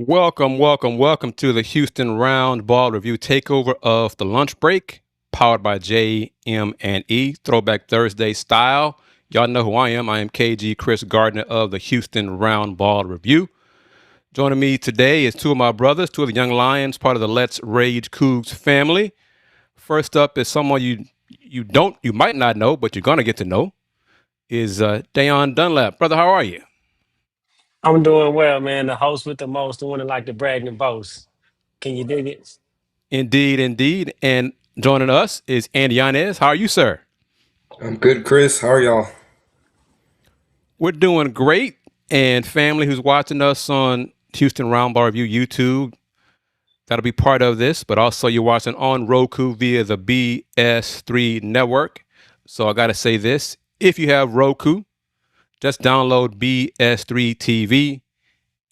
Welcome to the Houston Roundball Review Takeover of the Lunch Break, powered by JM&E, Throwback Thursday style. Y'all know who I am. I am KG Kris Gardner of the Houston Roundball Review. Joining me today is two of my brothers, two of the young lions, part of the Let's Rage Coogs family. First up is someone you might not know, but you're gonna get to know, is Da'Yon Dunlap. Brother, how are you? I'm doing well, man. The host with the most, the one that like to brag and boast. Can you dig it? Indeed. And joining us is Yanez. How are you, sir? I'm good, Chris. How are y'all? We're doing great. And family who's watching us on Houston Roundball Review YouTube, that'll be part of this. But also you're watching on Roku via the BS3 Network. So I got to say this. If you have Roku, just download BS3 TV.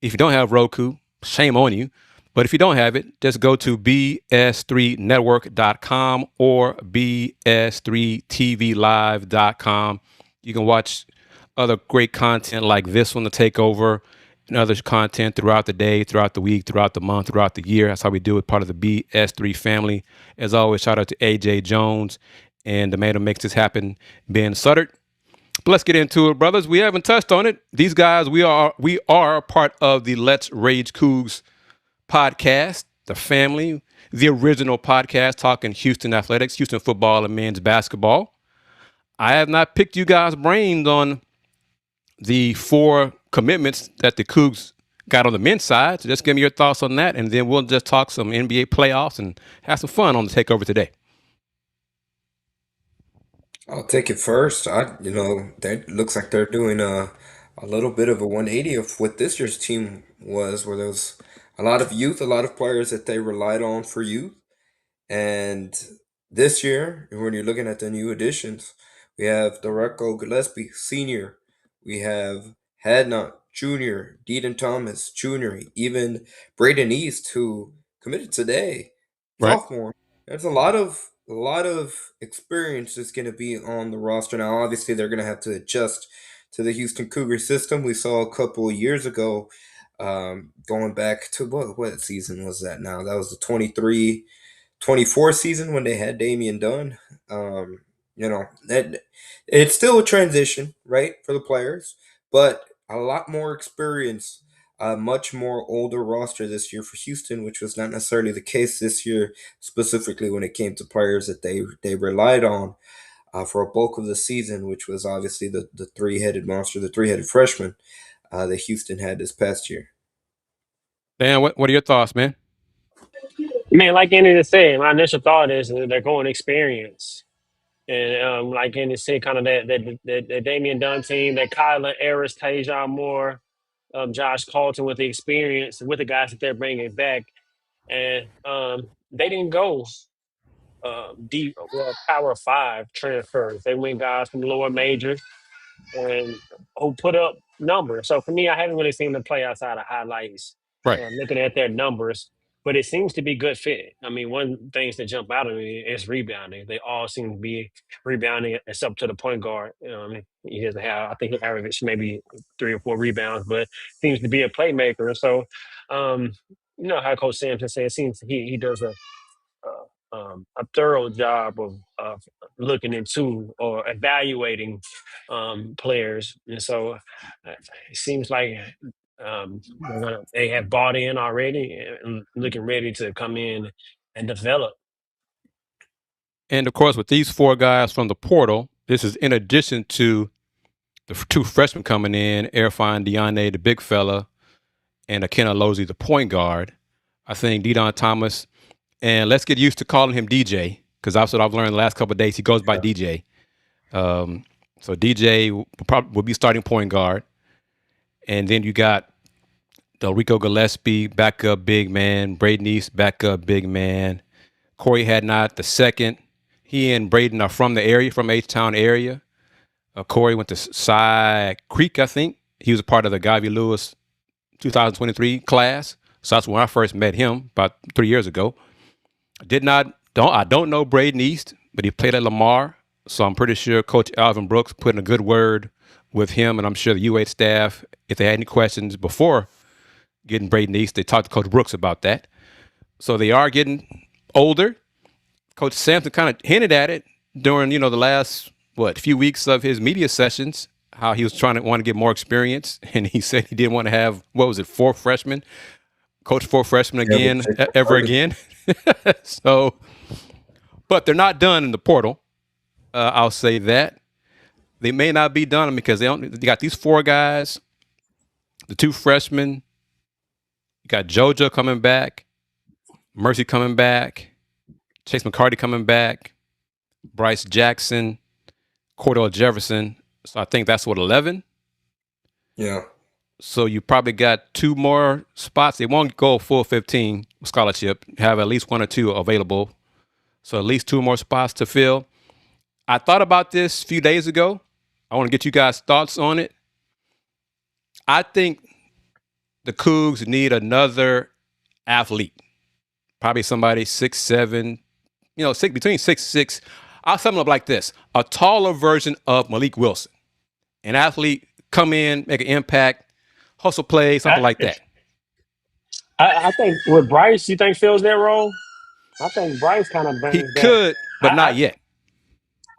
If you don't have Roku, shame on you. But if you don't have it, just go to bs3network.com or bs3tvlive.com. You can watch other great content like this one, the Takeover, and other content throughout the day, throughout the week, throughout the month, throughout the year. That's how we do it, part of the BS3 family. As always, shout out to AJ Jones and the man who makes this happen, Ben Suttert. But let's get into it, brothers. We haven't touched on it. These guys, we are part of the Let's Rage Coogs podcast, the family, the original podcast talking Houston athletics, Houston football, and men's basketball. I have not picked you guys' brains on the 4 commitments that the Cougs got on the men's side. So just give me your thoughts on that, and then we'll just talk some NBA playoffs and have some fun on the Takeover today. I'll take it first. That looks like they're doing a little bit of a 180 of what this year's team was, where there was a lot of youth, a lot of players that they relied on for youth. And this year, when you're looking at the new additions, we have Delrecco Gillespie, Sr., we have Hadnot, Jr., Deaton Thomas, Jr., even Braden East, who committed today, Right. sophomore. There's a lot of experience that's going to be on the roster now. Obviously, they're going to have to adjust to the Houston Cougars system. We saw a couple of years ago, going back to what season was that now? That was the 23-24 season when they had Damian Dunn. That it's still a transition, right, for the players, but a lot more experience, a much more older roster this year for Houston, which was not necessarily the case this year, specifically when it came to players that they relied on for a bulk of the season, which was obviously the three-headed monster, the three-headed freshman that Houston had this past year. Dan, what are your thoughts, man? Man, like Andy said, my initial thought is that they're going experience. And like Andy said, kind of that Damian Dunn team, that Kyler Harris, Tajon Moore, Josh Carlton with the experience, with the guys that they're bringing back. And they didn't go deep, Power 5 transfers. They went guys from lower majors and who put up numbers. So for me, I haven't really seen them play outside of highlights, Right. looking at their numbers, but it seems to be good fit. I mean, one things that jump out at me is rebounding. They all seem to be rebounding except to the point guard. I mean, he doesn't have, I think he averaged maybe 3 or 4 rebounds, but seems to be a playmaker. So, you know how Coach Sampson said, it seems he does a thorough job of looking into or evaluating players, and so it seems like they have bought in already and looking ready to come in and develop. And of course, with these 4 guys from the portal, this is in addition to the 2 freshmen coming in, Irfan Diane, the big fella, and Akenna Losey, the point guard. I think Deaton Thomas, and let's get used to calling him DJ, because that's what I've learned the last couple of days. He goes by DJ. So DJ will be starting point guard. And then you got Delrecco Gillespie, backup big man, Braden East, backup big man, Corey Hadnot, the second. He and Braden are from the area, from H-Town area. Corey went to Side Creek, I think. He was a part of the Garvey Lewis 2023 class. So that's when I first met him about 3 years ago. I don't know Braden East, but he played at Lamar. So I'm pretty sure Coach Alvin Brooks put in a good word with him. And I'm sure the UH staff, if they had any questions before getting Braden East. They talked to Coach Brooks about that. So they are getting older. Coach Sampson kind of hinted at it during, the last, few weeks of his media sessions, how he was want to get more experience. And he said he didn't want to have, 4 freshmen, coach 4 freshmen again, ever again. So, but they're not done in the portal. I'll say that. They may not be done because they got these 4 guys, the 2 freshmen. You got JoJo coming back, Mercy coming back, Chase McCarty coming back, Bryce Jackson, Cordell Jefferson. So I think that's 11. Yeah. So you probably got 2 more spots. They won't go full 15 scholarship. Have at least 1 or 2 available. So at least 2 more spots to fill. I thought about this a few days ago. I want to get you guys' thoughts on it. I think the Cougs need another athlete. Probably somebody 6'7", between 6'6". I'll sum it up like this: a taller version of Malik Wilson, an athlete come in, make an impact, hustle play, something like that. I think with Bryce, you think fills that role? I think Bryce kind of He brings that. could, but not yet.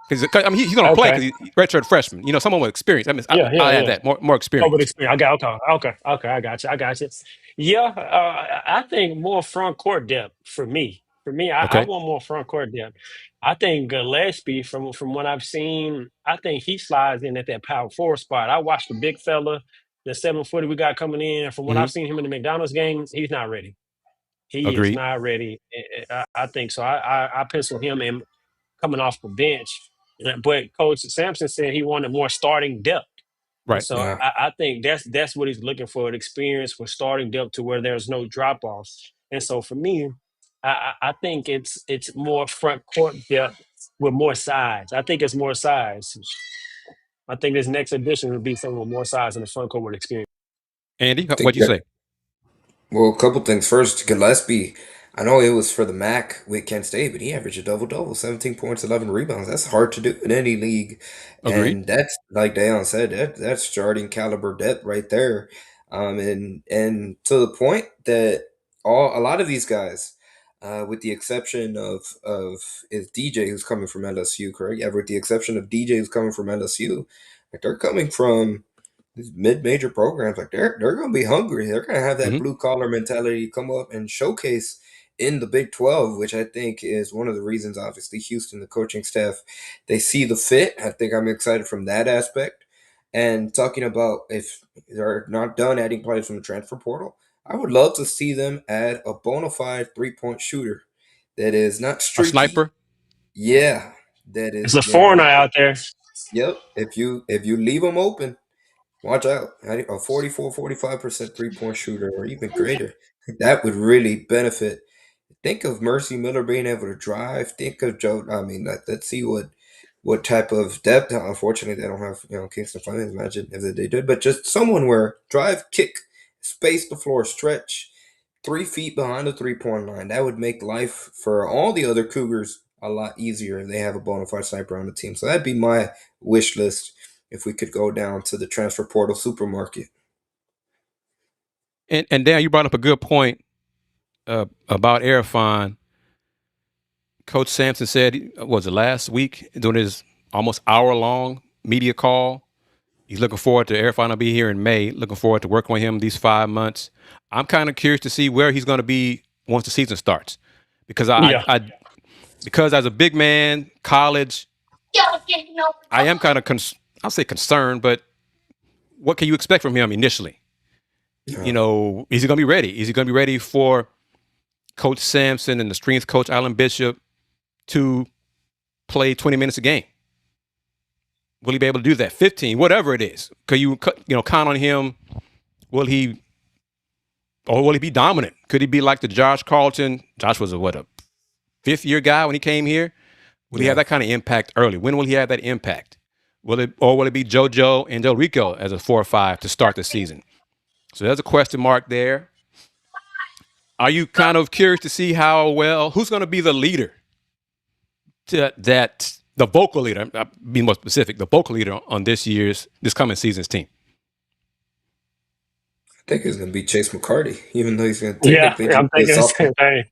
Because he's going to play because he's redshirt freshman. Someone with experience. I'll add that more experience. With experience. Okay. I got you. Yeah, I think more front court depth for me. I want more front court depth. I think Gillespie, from what I've seen, I think he slides in at that power forward spot. I watched the big fella, the 7-footer we got coming in. From what I've seen him in the McDonald's games, he's not ready. He is not ready. I think so. I pencil him in coming off the bench. But Coach Sampson said he wanted more starting depth. Right. So yeah. I think that's what he's looking for, an experience for starting depth to where there's no drop-offs. And so for me, I think it's more front court depth with more size. I think it's more size. I think this next edition would be someone with more size in the front court with experience. Andy, what'd you say? Well, a couple things. First, Gillespie, I know it was for the MAC with Kent State, but he averaged a double-double, 17 points, 11 rebounds. That's hard to do in any league. Agreed. And that's, like Da'Yon said, that's starting caliber depth right there. And to the point that a lot of these guys, with the exception of is DJ, who's coming from LSU, correct? Yeah, with the exception of DJ, who's coming from LSU, like they're coming from these mid-major programs. Like they're going to be hungry. They're going to have that blue-collar mentality come up and showcase in the Big 12, which I think is one of the reasons, obviously, Houston, the coaching staff, they see the fit. I think I'm excited from that aspect. And talking about if they're not done adding players from the transfer portal, I would love to see them add a bona fide three-point shooter that is not streaky. A sniper? Yeah. That is. It's a foreigner out there. Yep. If you leave them open, watch out. A 44-45% three-point shooter or even greater. That would really benefit. Think of Mercy Miller being able to drive. Think of Joe. I mean, let's see what type of depth. Unfortunately, they don't have, Kingston Flames. Imagine if they did. But just someone where drive, kick, space the floor, stretch, 3 feet behind the three-point line. That would make life for all the other Cougars a lot easier if they have a bona fide sniper on the team. So that'd be my wish list if we could go down to the transfer portal supermarket. And Dan, you brought up a good point about Arifon. Coach Sampson said, was it last week, during his almost hour-long media call, he's looking forward to Arifon will be here in May, looking forward to working with him these 5 months. I'm kind of curious to see where he's going to be once the season starts. Because because as a big man, college, I am kind of, I'll say concerned, but what can you expect from him initially? Is he going to be ready? Is he going to be ready for Coach Sampson and the strength coach, Alan Bishop, to play 20 minutes a game? Will he be able to do that? 15, whatever it is. Could you count on him? Will he be dominant? Could he be like the Josh Carlton? Josh was a fifth-year guy when he came here. Will he have that kind of impact early? When will he have that impact? Will it be JoJo and Delrecco as a 4 or 5 to start the season? So there's a question mark there. Are you kind of curious to see who's going to be the leader the vocal leader, I'll be more specific, the vocal leader on this coming season's team? think it's going to be Chase McCarty, even though he's going to Yeah, technically I'm just be a thinking the sophomore. same thing.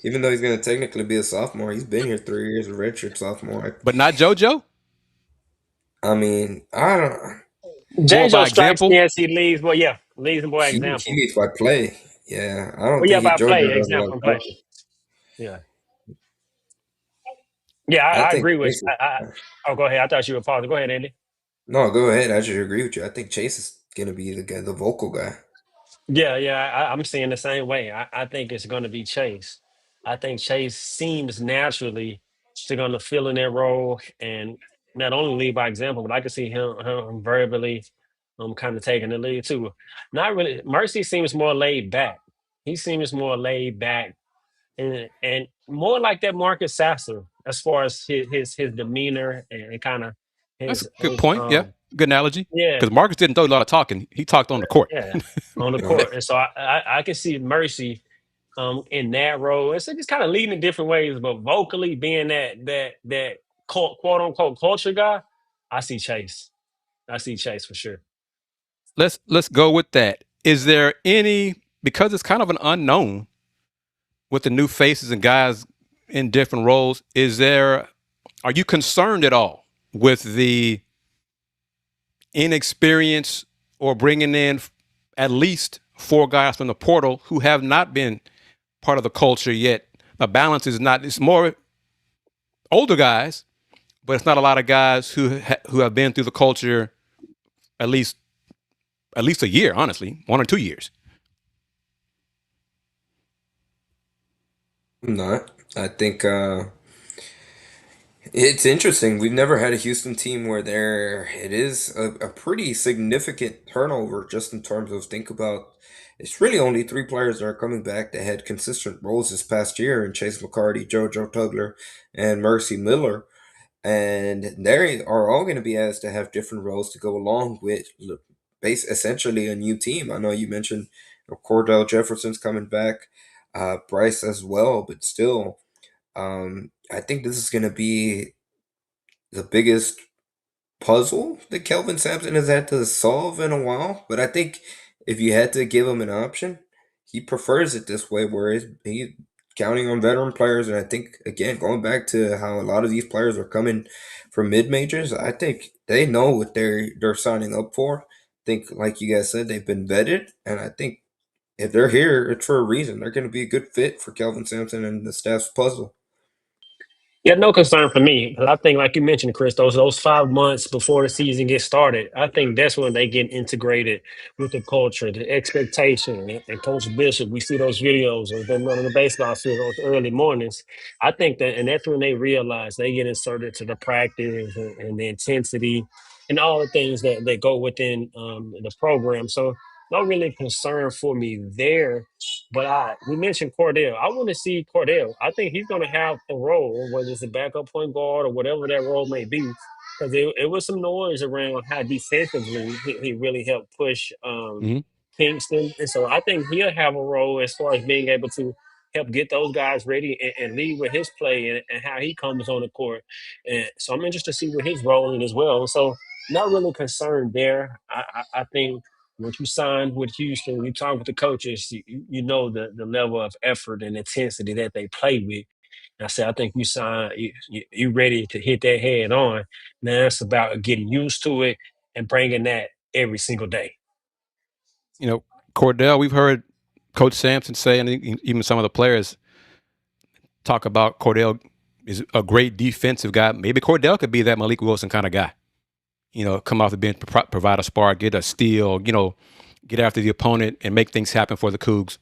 Even though he's going to technically be a sophomore, he's been here 3 years, a redshirt sophomore. But not JoJo. I mean, I don't. More JoJo by strikes example. me as he leads. Well, yeah, leads by He example. leads by play. Yeah, I don't Well, yeah, think by play, JoJo does a lot example, of and play. coaching. Yeah, yeah, I I think agree with Chase. you. Oh, go ahead. I thought you were pausing. Go ahead, Andy. No, go ahead. I should agree with you. I think Chase is going to be the guy, the vocal guy. Yeah, yeah, I'm seeing the same way. I think it's going to be Chase. I think Chase seems naturally to going to fill in that role and not only lead by example, but I can see him verbally kind of taking the lead too. Not really. Mercy seems more laid back. He seems more laid back and more like that Marcus Sasser as far as his demeanor and kind of That's a his good his point. Yeah, good analogy. yeah. Because Marcus didn't do a lot of talking. He talked on the court. Yeah, on the Right. court, and so I can see Mercy in that role. It's just kind of leading in different ways, but vocally being that quote unquote culture guy, I see Chase. I see Chase for sure. Let's go with that. Is there any, because it's kind of an unknown with the new faces and guys in different roles, are you concerned at all with the inexperience or bringing in at least 4 guys from the portal who have not been part of the culture yet? The balance is not, it's more older guys, but it's not a lot of guys who have been through the culture at least a year, honestly, 1 or 2 years. No, I think it's interesting. We've never had a Houston team where it is a pretty significant turnover just in terms of think about it's really only 3 players that are coming back that had consistent roles this past year in Chase McCarty, JoJo Tugler, and Mercy Miller. And they are all going to be asked to have different roles to go along with base essentially a new team. I know you mentioned Cordell Jefferson's coming back, Bryce as well, but still, I think this is going to be the biggest puzzle that Kelvin Sampson has had to solve in a while. But I think if you had to give him an option, he prefers it this way, where he's counting on veteran players. And I think, again, going back to how a lot of these players are coming from mid majors, I think they know what they're signing up for. I think, like you guys said, they've been vetted, and I think if they're here, it's for a reason. They're going to be a good fit for Kelvin Sampson and the staff's puzzle. Yeah, no concern for me. 'Cause I think, like you mentioned, Chris, those 5 months before the season gets started, I think that's when they get integrated with the culture, the expectation. And Coach Bishop, we see those videos of them running the baseball field those early mornings. I think that, and that's when they realize they get inserted to the practice and the intensity and all the things that go within the program. So, no really concern for me there. But we mentioned Cordell. I want to see Cordell. I think he's going to have a role, whether it's a backup point guard or whatever that role may be, because it was some noise around how defensively he really helped push Mhm. Kingston, and so I think he'll have a role as far as being able to help get those guys ready and lead with his play and how he comes on the court. And so I'm interested to see what his role in as well. So not really concerned there. I think once you sign with Houston, you talk with the coaches, you know the level of effort and intensity that they play with. And I said, I think you sign, you ready to hit that head on. Now it's about getting used to it and bringing that every single day. Cordell, we've heard Coach Sampson say, and even some of the players talk about Cordell is a great defensive guy. Maybe Cordell could be that Malik Wilson kind of guy. Come off the bench, provide a spark, get a steal, get after the opponent and make things happen for the Cougs.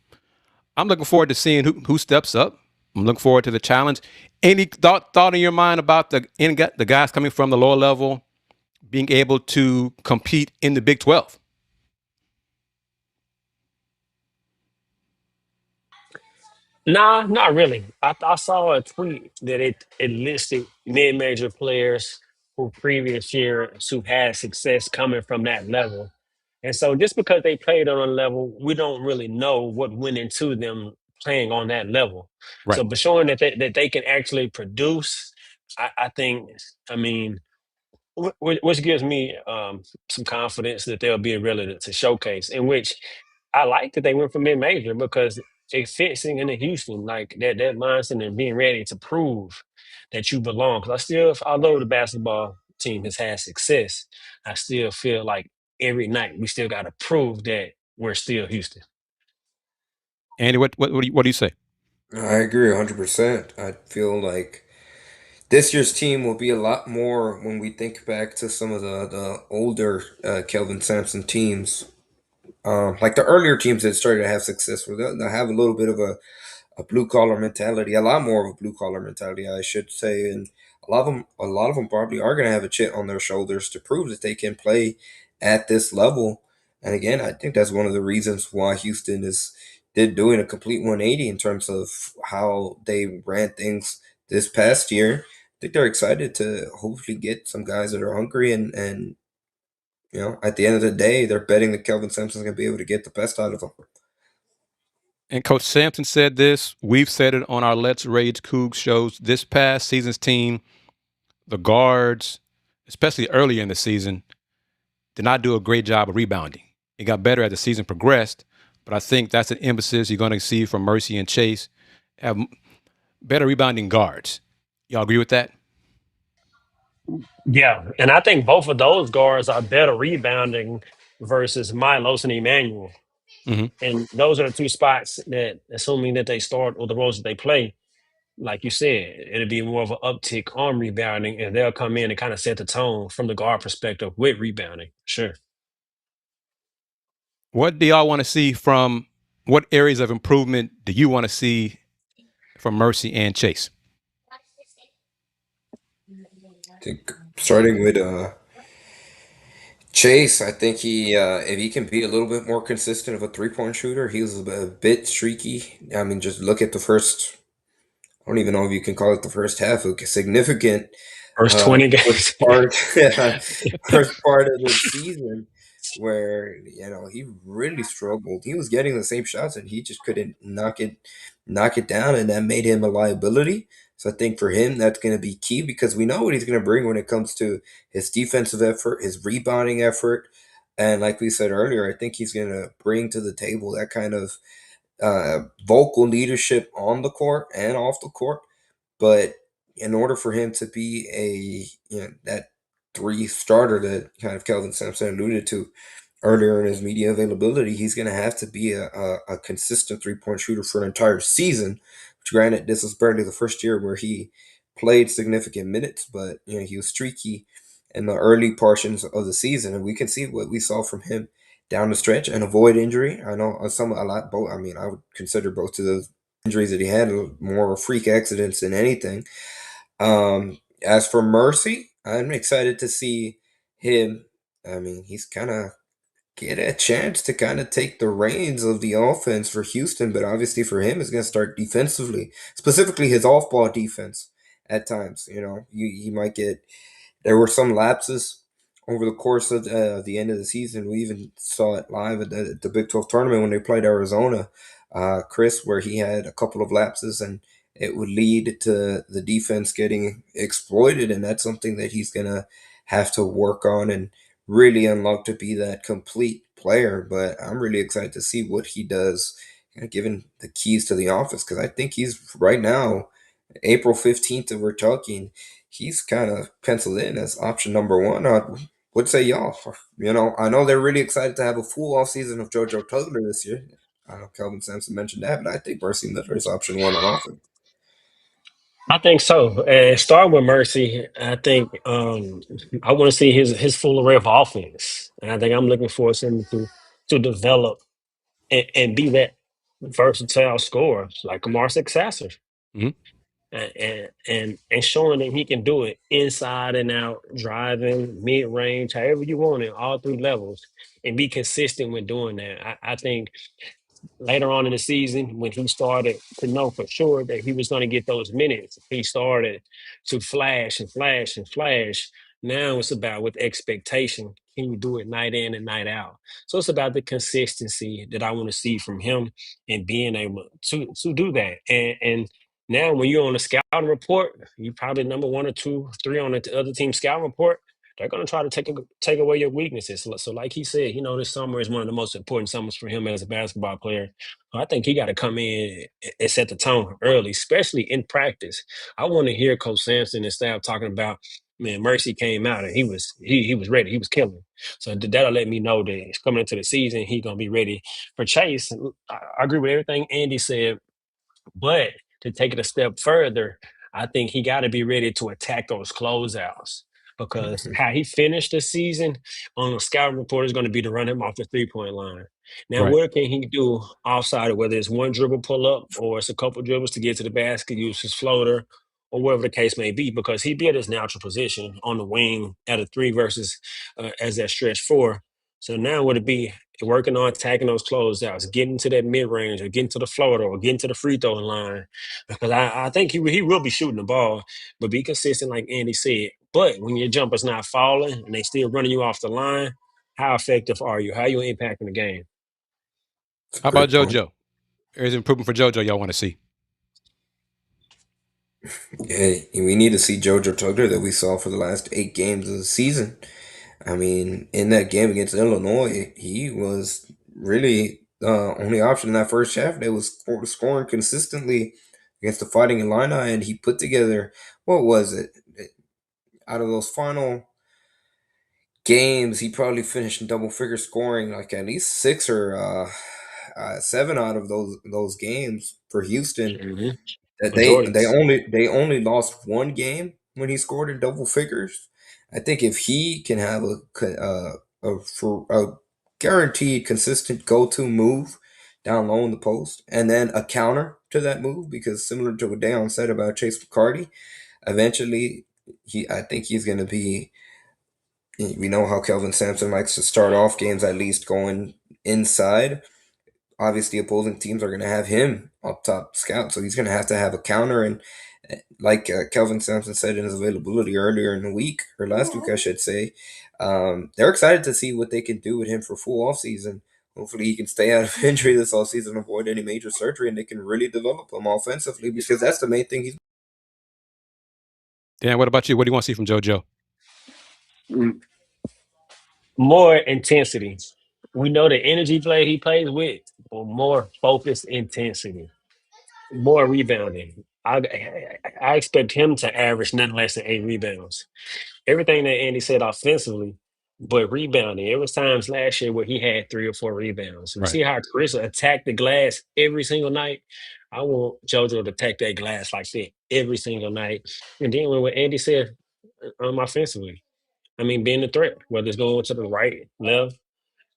I'm looking forward to seeing who steps up. I'm looking forward to the challenge. Any thought in your mind about the guys coming from the lower level being able to compete in the Big 12? Nah, not really. I saw a tweet that it listed mid-major players who previous years who had success coming from that level. And so just because they played on a level, we don't really know what went into them playing on that level. Right. So but showing that they can actually produce, I think, I mean, which gives me some confidence that they'll be ability to showcase. In which I like that they went for mid-major because it fits in the Houston, like that mindset and being ready to prove that you belong. Because I still, although the basketball team has had success, I still feel like every night we still got to prove that we're still Houston. Andy, what do you say? I agree 100%. I feel like this year's team will be a lot more when we think back to some of the older Kelvin Sampson teams. Like the earlier teams that started to have success, where they'll have a little bit of a blue collar mentality, a lot more of a blue collar mentality, I should say, and a lot of them probably are going to have a chip on their shoulders to prove that they can play at this level. And again, I think that's one of the reasons why Houston is did doing a complete 180 in terms of how they ran things this past year. I think they're excited to hopefully get some guys that are hungry and at the end of the day, they're betting that Kelvin Sampson's going to be able to get the best out of them. And Coach Sampson said this. We've said it on our Let's Rage Cougs shows. This past season's team, the guards, especially early in the season, did not do a great job of rebounding. It got better as the season progressed, but I think that's an emphasis you're going to see from Mercy and Chase. Have better rebounding guards. Y'all agree with that? Yeah, and I think both of those guards are better rebounding versus Milos and Emmanuel. Mm-hmm. And those are the two spots that, assuming that they start or the roles that they play, like you said, it'll be more of an uptick on rebounding, and they'll come in and kind of set the tone from the guard perspective with rebounding. Sure. What do y'all want to see from what areas of improvement do you want to see from Mercy and Chase? I think starting with Chase, I think he if he can be a little bit more consistent of a 3-point shooter, he was a bit streaky. I mean, just look at the first. I don't even know if you can call it the first half. A significant First 20 first games. part, first part of the season where he really struggled. He was getting the same shots and he just couldn't knock it down, and that made him a liability. So I think for him that's going to be key because we know what he's going to bring when it comes to his defensive effort, his rebounding effort, and like we said earlier, I think he's going to bring to the table that kind of vocal leadership on the court and off the court. But in order for him to be that three starter that kind of Kelvin Sampson alluded to earlier in his media availability, he's going to have to be a consistent 3-point shooter for an entire season. Which, granted, this is barely the first year where he played significant minutes, but he was streaky in the early portions of the season, and we can see what we saw from him down the stretch and avoid injury. I know a lot both. I mean, I would consider both of those injuries that he had more freak accidents than anything. As for Mercy, I'm excited to see him. I mean, he's kind of get a chance to kind of take the reins of the offense for Houston, but obviously for him, it's going to start defensively, specifically his off-ball defense. At times, he might get. There were some lapses over the course of the end of the season. We even saw it live at the Big 12 tournament when they played Arizona, Kris, where he had a couple of lapses and it would lead to the defense getting exploited. And that's something that he's going to have to work on and really unlock to be that complete player. But I'm really excited to see what he does, given the keys to the office, because I think he's right now, April 15th that we're talking, he's kind of penciled in as option number one. What say y'all? I know they're really excited to have a full off season of JoJo Tugler this year. I know Kelvin Sampson mentioned that, but I think Mercy Miller is option one on offense. I think so. And start with Mercy. I think I want to see his full array of offense. And I think I'm looking for him to develop and be that versatile scorer like a successor. Mm-hmm. And showing that he can do it inside and out, driving, mid range, however you want it, all three levels, and be consistent with doing that. I think later on in the season, when he started to know for sure that he was going to get those minutes, he started to flash and flash and flash. Now it's about with expectation. Can you do it night in and night out? So it's about the consistency that I want to see from him and being able to do that. And now when you're on the scouting report, you're probably number one or two, three on the other team scouting report. they're going to try to take away your weaknesses. So, like he said, this summer is one of the most important summers for him as a basketball player. I think he got to come in and set the tone early, especially in practice. I want to hear Coach Sampson and staff talking about, man, Mercy came out and he was ready. He was killing. So that'll let me know that he's coming into the season. He's going to be ready for Chase. I agree with everything Andy said. But to take it a step further, I think he got to be ready to attack those closeouts because how he finished the season on the scouting report is going to be to run him off the 3-point line. Now, Right. what can he do offside, whether it's one dribble pull up or it's a couple dribbles to get to the basket, use his floater, or whatever the case may be, because he'd be at his natural position on the wing at a 3 versus as that stretch 4. So now would it be working on attacking those closeouts, getting to that mid range, or getting to the floater, or getting to the free throw line? Because I think he will be shooting the ball, but be consistent, like Andy said. But when your jumper's not falling and they still running you off the line, how effective are you? How are you impacting the game? How about JoJo? There's improvement for JoJo y'all want to see. Yeah, we need to see JoJo Tugler that we saw for the last 8 games of the season. I mean, in that game against Illinois, he was really the only option in that first half. They was scoring consistently against the Fighting Illini, and he put together, what was it? Out of those final games, he probably finished in double figure scoring, like at least 6 or 7 out of those games for Houston. Mm-hmm. That Majorities. they only lost one game when he scored in double figures. I think if he can have a guaranteed consistent go-to move down low in the post, and then a counter to that move, because similar to what Da'Yon said about Chase McCarty, eventually I think he's going to be. We know how Kelvin Sampson likes to start off games, at least going inside. Obviously, opposing teams are going to have him up top scout, so he's going to have a counter. And like Kelvin Sampson said in his availability earlier in the week, or last week, I should say, they're excited to see what they can do with him for full off season. Hopefully, he can stay out of injury this off season, avoid any major surgery, and they can really develop him offensively, because that's the main thing he's. Dan, what about you? What do you want to see from JoJo? More intensity. We know the energy play he plays with, but more focused intensity, more rebounding. I expect him to average nothing less than 8 rebounds. Everything that Andy said offensively, but rebounding. There was times last year where he had 3 or 4 rebounds. We Right. see how Kris attacked the glass every single night. I want JoJo to attack that glass like that every single night. And then what Andy said offensively, I mean, being a threat, whether it's going to the right, left,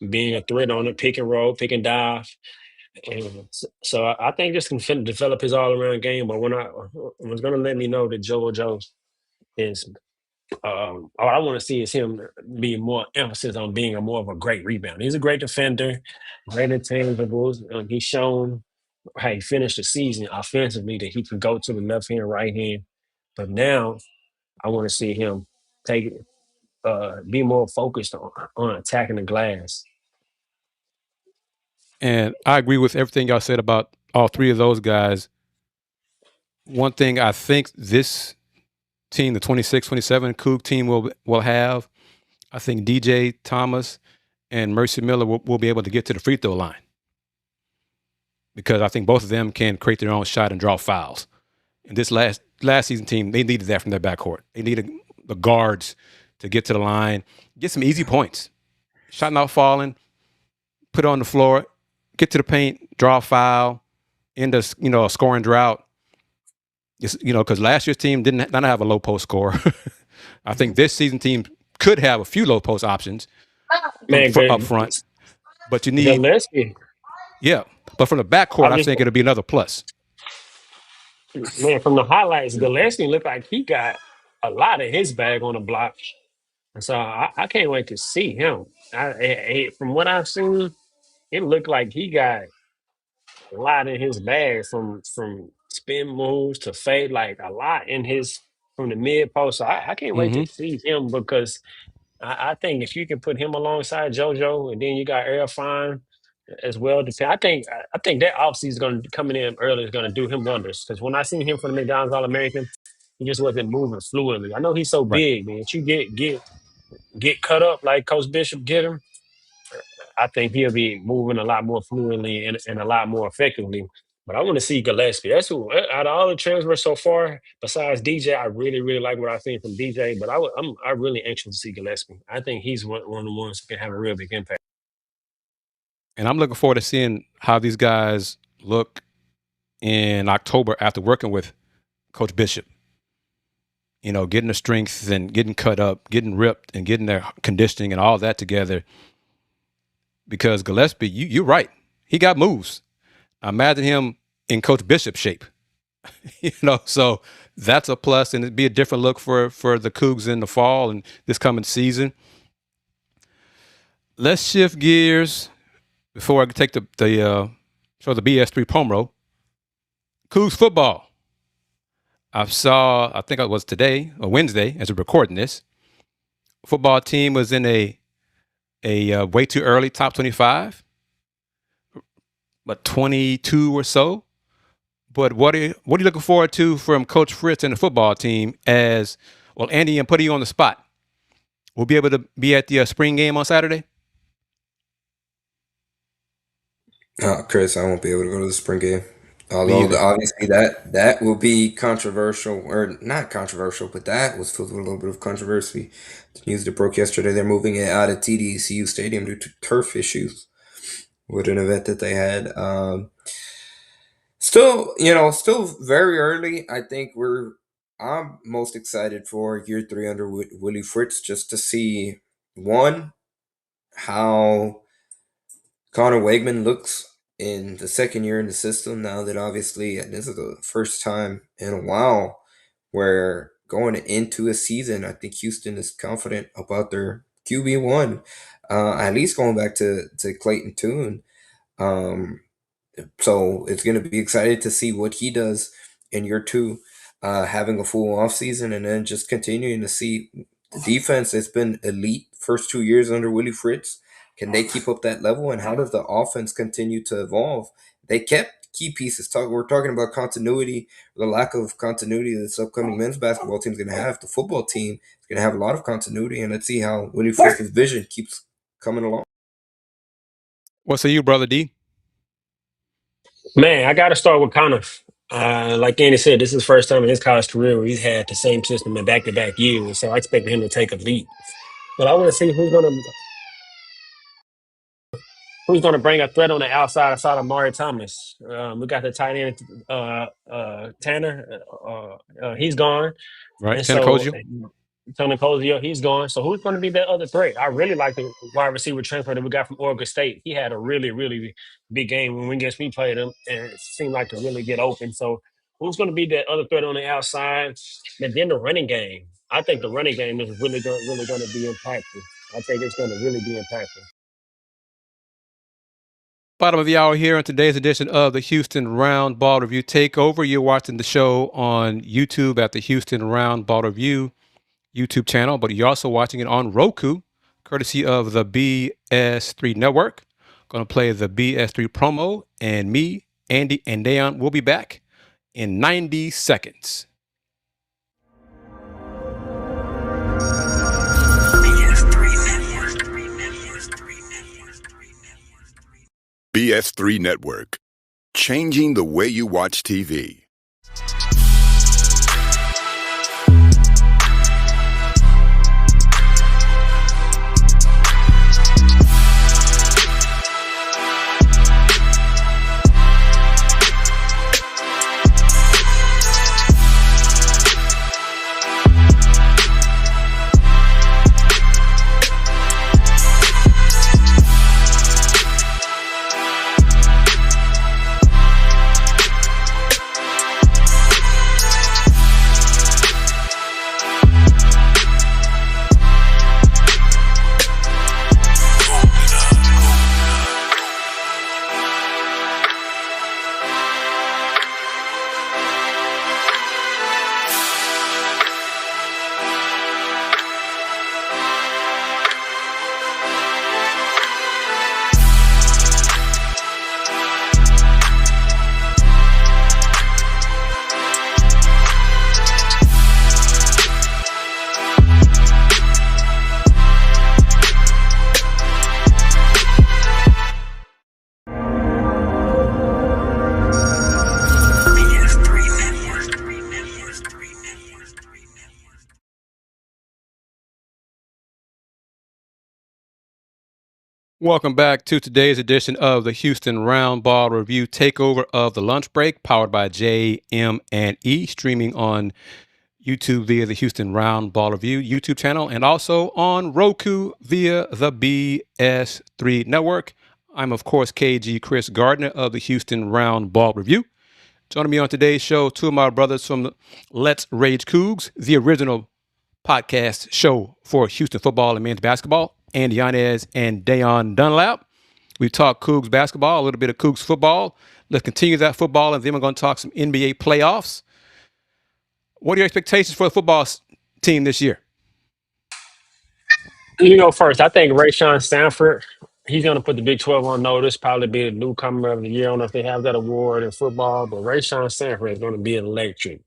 being a threat on the pick and roll, pick and dive. And so I think this can develop his all around game. But when I was going to let me know that JoJo is all I want to see is him be more emphasis on being more of a great rebounder. He's a great defender, great intangibles. He's shown how he finished the season offensively that he can go to the left hand, right hand. But now I want to see him take it, be more focused on attacking the glass. And I agree with everything y'all said about all 3 of those guys. One thing I think this team, the 26-27 Coug team will have, I think DJ Thomas and Mercy Miller will be able to get to the free throw line, because I think both of them can create their own shot and draw fouls. And this last season team, they needed that from their backcourt. They needed the guards to get to the line, get some easy points, shot not falling, put it on the floor, get to the paint, draw a foul, end a scoring drought. Because last year's team did not have a low post score. I think this season team could have a few low post options up front, but you need Gillespie. Yeah, but from the backcourt, I think it'll be another plus. Man, from the highlights, Gillespie looked like he got a lot of his bag on the block. So I can't wait to see him. From what I've seen, it looked like he got a lot in his bag from spin moves to fade, like a lot in his from the mid post. So I can't wait to see him, because I think if you can put him alongside JoJo, and then you got Fine as well. I think that offseason is going to coming in early is going to do him wonders. Because when I seen him from the McDonald's All American, he just wasn't moving fluidly. I know he's so Right. big, man. You get get cut up like Coach Bishop get him, I think he'll be moving a lot more fluently and a lot more effectively. But I want to see Gillespie. That's who out of all the transfers so far, besides DJ, I really, really like what I've seen from DJ. But I'm really anxious to see Gillespie. I think he's one of the ones who can have a real big impact. And I'm looking forward to seeing how these guys look in October after working with Coach Bishop. You know, getting the strength and getting cut up, getting ripped and getting their conditioning and all that together. Because Gillespie, you're right. He got moves. I imagine him in Coach Bishop shape. You know, so that's a plus, and it'd be a different look for the Cougs in the fall and this coming season. Let's shift gears before I take the show the BS3 promo. Cougs football. I think it was today or Wednesday as we're recording this. Football team was in a way too early top 25, but 22 or so. But what are you looking forward to from Coach Fritz and the football team? As well, Andy, I'm putting you on the spot. We'll be able to be at the spring game on Saturday. Chris, I won't be able to go to the spring game. Although obviously that will be controversial, or not controversial, but that was filled with a little bit of controversy. The news that broke yesterday, they're moving it out of TDECU Stadium due to turf issues with an event that they had. Still very early. I think I'm most excited for year 3 under Willie Fritz, just to see, one, how Connor Weigman looks in the second year in the system, now that obviously this is the first time in a while where going into a season, I think Houston is confident about their QB1, at least going back to Clayton Tune. So it's going to be excited to see what he does in year 2, having a full offseason, and then just continuing to see the defense that's been elite first 2 years under Willie Fritz. Can they keep up that level, and how does the offense continue to evolve? They kept key pieces. We're talking about continuity, the lack of continuity this upcoming men's basketball team is going to have. The football team is going to have a lot of continuity, and let's see how Willie Fritz's vision keeps coming along. What say you, Brother D? Man, I got to start with Connor. Like Andy said, this is the first time in his college career where he's had the same system in back-to-back years, so I expect him to take a leap. But I want to see who's going to bring a threat on the outside of Amari Thomas. We got the tight end Tanner. He's gone. Right, And Tanner so Kozio. Tony Kozio, he's gone. So who's going to be that other threat? I really like the wide receiver transfer that we got from Oregon State. He had a really, really big game when we played him, and it seemed like to really get open. So who's going to be that other threat on the outside? And then the running game. I think the running game is really going to be impactful. I think it's going to really be impactful. Bottom of the hour here on today's edition of the Houston Roundball Review Takeover. You're watching the show on YouTube at the Houston Roundball Review YouTube channel, but you're also watching it on Roku, courtesy of the BS3 Network. Going to play the BS3 promo, and me, Andy, and Da'Yon will be back in 90 seconds. BS3 Network, changing the way you watch TV. Welcome back to today's edition of the Houston Roundball Review Takeover of the Lunch Break, powered by JM&E, streaming on YouTube via the Houston Roundball Review YouTube channel, and also on Roku via the BS3 Network. I'm, of course, KG Kris Gardner of the Houston Roundball Review. Joining me on today's show, two of my brothers from the Let's Rage Coogs, the original podcast show for Houston football and men's basketball, and Yanez and Da'Yon Dunlap. We talk Cougs basketball, a little bit of Cougs football. Let's continue that football, and then we're going to talk some NBA playoffs. What are your expectations for the football team this year? You go first. I think Rayshawn Stanford, he's going to put the Big 12 on notice, probably be the newcomer of the year. I don't know if they have that award in football, but Rayshawn Stanford is going to be electric.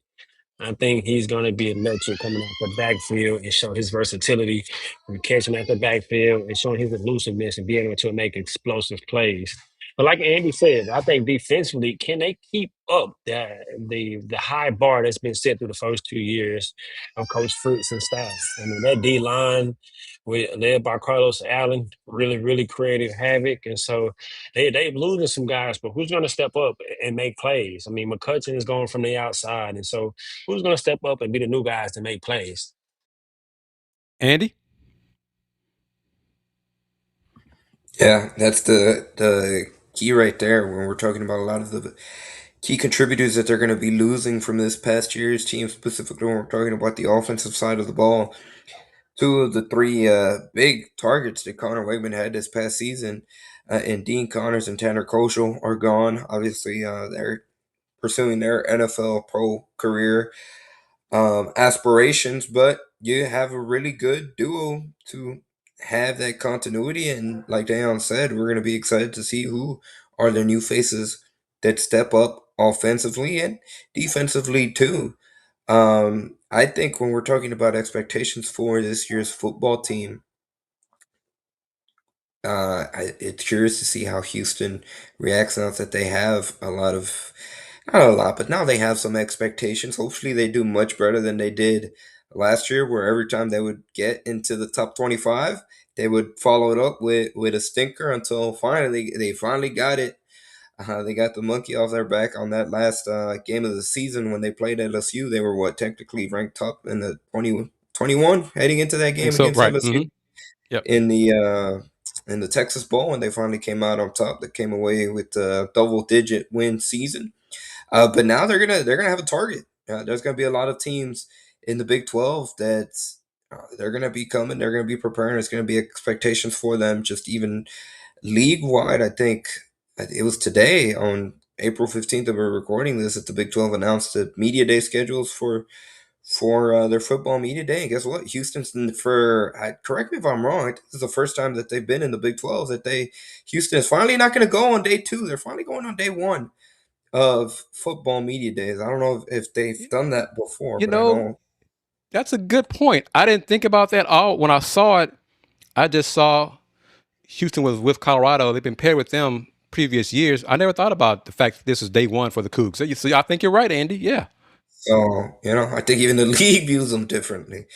I think he's going to be electric coming out the backfield and show his versatility from catching at the backfield and showing his elusiveness and being able to make explosive plays. But like Andy said, I think defensively, can they keep up the high bar that's been set through the first 2 years of Coach Fritz and staff? I mean, that D line led by Carlos Allen really, really created havoc. And so they losing some guys, but who's going to step up and make plays? I mean, McCutcheon is going from the outside. And so who's going to step up and be the new guys to make plays? Andy? Yeah, that's the key right there when we're talking about a lot of the key contributors that they're going to be losing from this past year's team, specifically when we're talking about the offensive side of the ball. Two of the three big targets that Connor Weigman had this past season, and Dean Connors and Tanner Koschel are gone. Obviously, they're pursuing their NFL pro career aspirations, but you have a really good duo to have that continuity. And like Da'Yon said, we're going to be excited to see who are the new faces that step up offensively and defensively too. I think when we're talking about expectations for this year's football team, it's curious to see how Houston reacts now that they have a lot of, not a lot, but now they have some expectations. Hopefully, they do much better than they did last year, where every time they would get into the top 25, they would follow it up with a stinker until finally they finally got it. They got the monkey off their back on that last game of the season when they played LSU. They were technically ranked top in the 21 heading into that game against Right. LSU. Mm-hmm. Yep. In the Texas Bowl, and they finally came out on top. They came away with a double-digit win season. But now they're gonna have a target. There's gonna be a lot of teams in the Big 12 that they're gonna be coming. They're gonna be preparing. There's gonna be expectations for them, just even league wide. I think it was today on April 15th that we're recording this that the Big 12 announced the media day schedules for their football media day. And guess what? Houston's correct me if I'm wrong. This is the first time that they've been in the Big 12 that Houston is finally not going to go on day 2. They're finally going on day 1 of football media days. I don't know if they've done that before, but I know that's a good point. I didn't think about that all when I saw it. I just saw Houston was with Colorado. They've been paired with them previous years. I never thought about the fact that this is day 1 for the Cougs. So I think you're right, Andy. Yeah. So, I think even the league views them differently.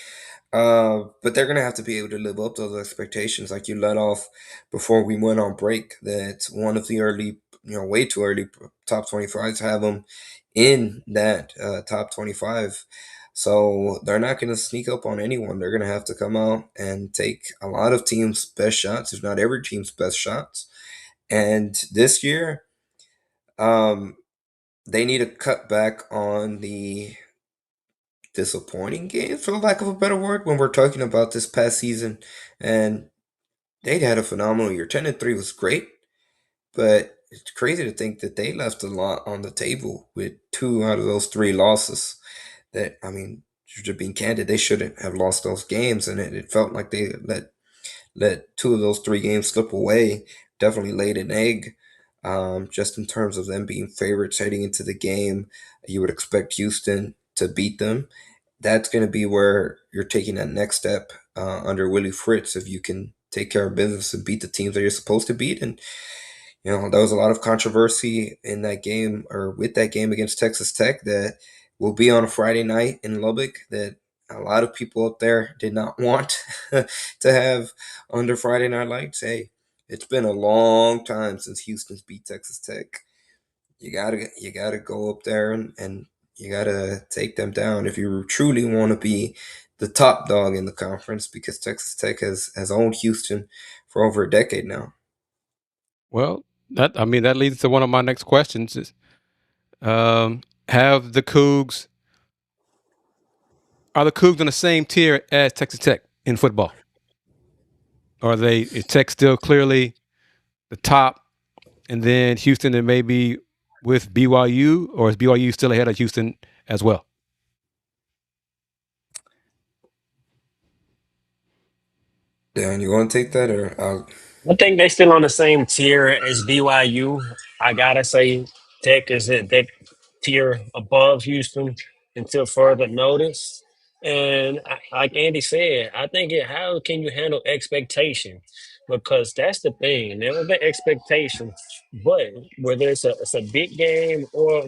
But they're going to have to be able to live up to those expectations. Like you let off before we went on break, that one of the early, way too early top 25s have them in that top 25. So they're not going to sneak up on anyone. They're going to have to come out and take a lot of teams' best shots, if not every team's best shots. And this year, they need to cut back on the disappointing games, for lack of a better word, when we're talking about this past season. And they'd had a phenomenal year. 10-3 was great, but it's crazy to think that they left a lot on the table with 2 out of those 3 losses. That, I mean, just being candid, they shouldn't have lost those games, and it felt like they let 2 of those 3 games slip away. Definitely laid an egg. Just in terms of them being favorites heading into the game, you would expect Houston to beat them. That's going to be where you're taking that next step under Willie Fritz, if you can take care of business and beat the teams that you're supposed to beat. And there was a lot of controversy in that game, or with that game against Texas Tech, that will be on a Friday night in Lubbock, that a lot of people up there did not want to have under Friday Night Lights. Hey, It's been a long time since Houston's beat Texas Tech. You gotta go up there and you gotta take them down if you truly want to be the top dog in the conference, because Texas Tech has owned Houston for over a decade now. Well, that leads to one of my next questions: is have the Cougs are the Cougs on the same tier as Texas Tech in football? Or is Tech still clearly the top, and then Houston and maybe with BYU, or is BYU still ahead of Houston as well? Dan, you want to take that, or I think they still on the same tier as BYU. I gotta say, Tech is at that tier above Houston until further notice. And like Andy said, I think how can you handle expectation? Because that's the thing. Never the expectation, but whether it's a big game or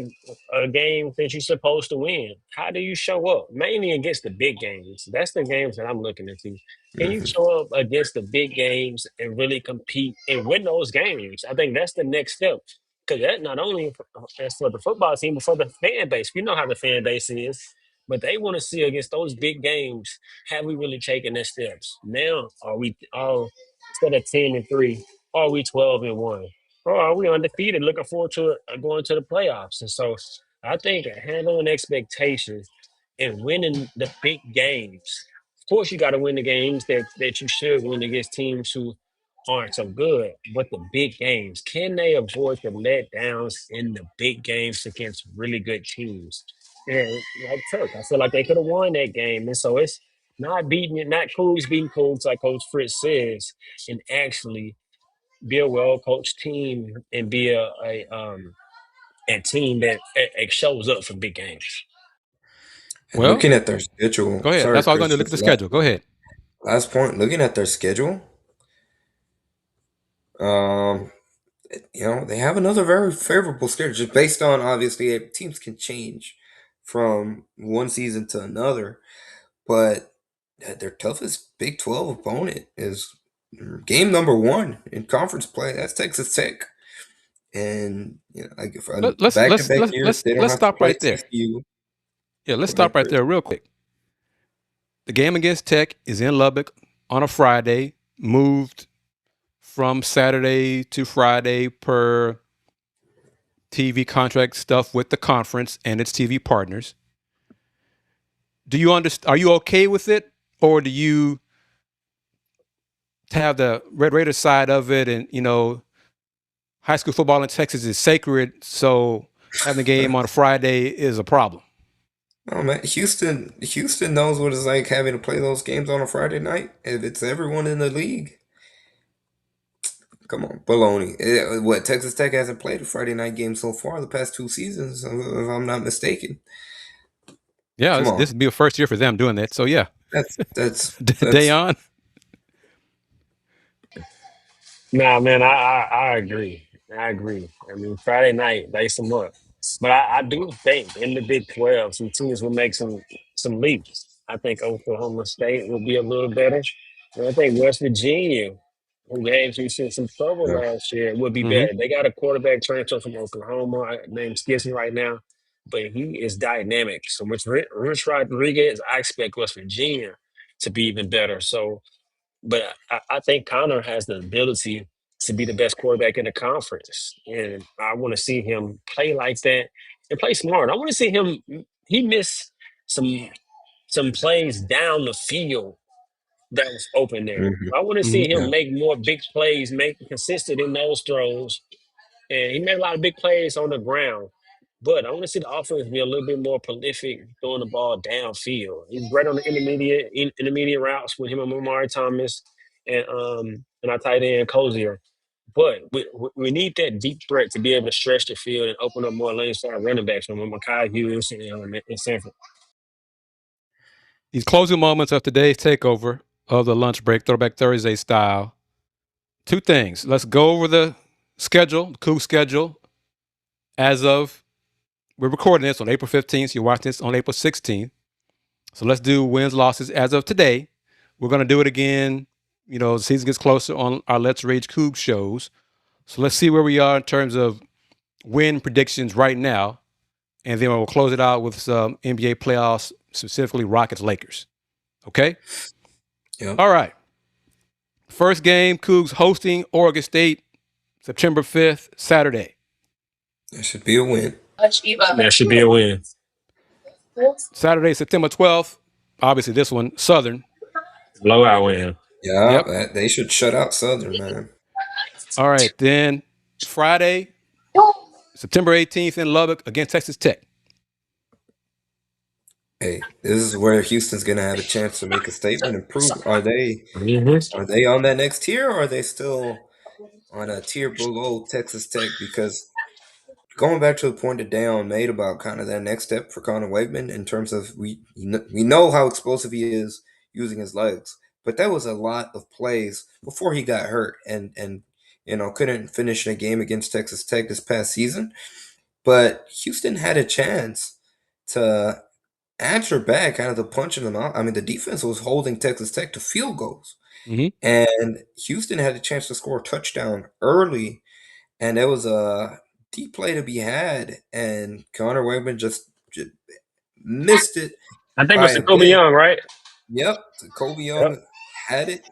a game that you're supposed to win, how do you show up? Mainly against the big games. That's the games that I'm looking into. Can you Mhm. show up against the big games and really compete and win those games? I think that's the next step. Because that not only as for the football team, but for the fan base. We know how the fan base is, but they want to see against those big games, have we really taken the steps? Now, are we all instead of 10-3, are we 12-1? Or are we undefeated, looking forward to going to the playoffs? And so I think handling expectations and winning the big games. Of course, you got to win the games that you should win against teams who aren't so good. But the big games, can they avoid the letdowns in the big games against really good teams? And like Turk, I feel like they could have won that game. And so it's not beating it, not Coogs beating Coogs, like Coach Fritz says, and actually be a well coached team and be a team that shows up for big games. and Well, looking at their schedule. go ahead. Sorry, That's all I'm going Chris. to do. Look at the schedule. Go ahead. Last point. Looking at their schedule, they have another very favorable schedule, just based on, obviously, teams can change from one season to another, but their toughest Big 12 opponent is game number 1 in conference play. That's Texas Tech, and like if Let, let's let's back-to-back let's years let's they don't let's have to stop play right there. TCU. Yeah, let's Go ahead, stop right Chris. there real quick. The game against Tech is in Lubbock on a Friday, moved from Saturday to Friday per TV contract stuff with the conference and its TV partners. Do you understand? Are you okay with it, or do you have the Red Raider side of it? And high school football in Texas is sacred, so having the game on a Friday is a problem. Oh man, Houston knows what it's like having to play those games on a Friday night. If it's everyone in the league, come on, baloney. What, Texas Tech hasn't played a Friday night game so far the past 2 seasons, if I'm not mistaken. Yeah, Come this on, would be a first year for them doing that. So yeah, that's Da'Yon. Nah, man, I agree. I agree. I mean, Friday night, lace them up. But I do think in the Big 12, some teams will make some leaps. I think Oklahoma State will be a little better. And I think West Virginia, who gave you some trouble yeah. last year, would be Mm-hmm. better. They got a quarterback transfer from Oklahoma named Skissy right now, but he is dynamic. So Rich Rodriguez, I expect West Virginia to be even better. So but I think Connor has the ability to be the best quarterback in the conference. And I want to see him play like that and play smart. I want to see him he missed some plays down the field that was open there. Hmm. I want to see Mm-hmm. him Yeah. make more big plays, make consistent in those throws, and he made a lot of big plays on the ground. But I want to see the offense be a little bit more prolific, throwing the ball downfield. He's great on the intermediate routes with him and Amari Thomas and our tight end Cozier. But we need that deep threat to be able to stretch the field and open up more lanes for our running backs from Makai Hughes and Sanford. These closing moments of today's takeover of the lunch break, Throwback Thursday style. Two things. Let's go over the schedule, the Cougs schedule, as of we're recording this on April 15th. So you're watching this on April 16th. So let's do wins, losses as of today. We're going to do it again the season gets closer on our Let's Rage Cougs shows. So let's see where we are in terms of win predictions right now. And then we'll close it out with some NBA playoffs, specifically Rockets Lakers. Okay? Yep. All right. First game, Cougs hosting Oregon State, September 5th, Saturday. That should be a win. That should be a win. Saturday, September 12th. Obviously, this one, Southern. Blowout win. Yeah, Yep. they should shut out Southern, man. All right. Then Friday, September 18th in Lubbock against Texas Tech. Hey, this is where Houston's gonna have a chance to make a statement and prove are they on that next tier, or are they still on a tier below Texas Tech? Because going back to the point that Da'Yon made about kind of that next step for Connor Weigman in terms of we know how explosive he is using his legs, but that was a lot of plays before he got hurt and couldn't finish in a game against Texas Tech this past season. But Houston had a chance to answer back kind of the punch in the mouth. I mean, the defense was holding Texas Tech to field goals. Mm-hmm. And Houston had a chance to score a touchdown early, and there was a deep play to be had, and Connor Weigman just missed it. I think it was Kobe Young, right? Yep, Kobe Young had it,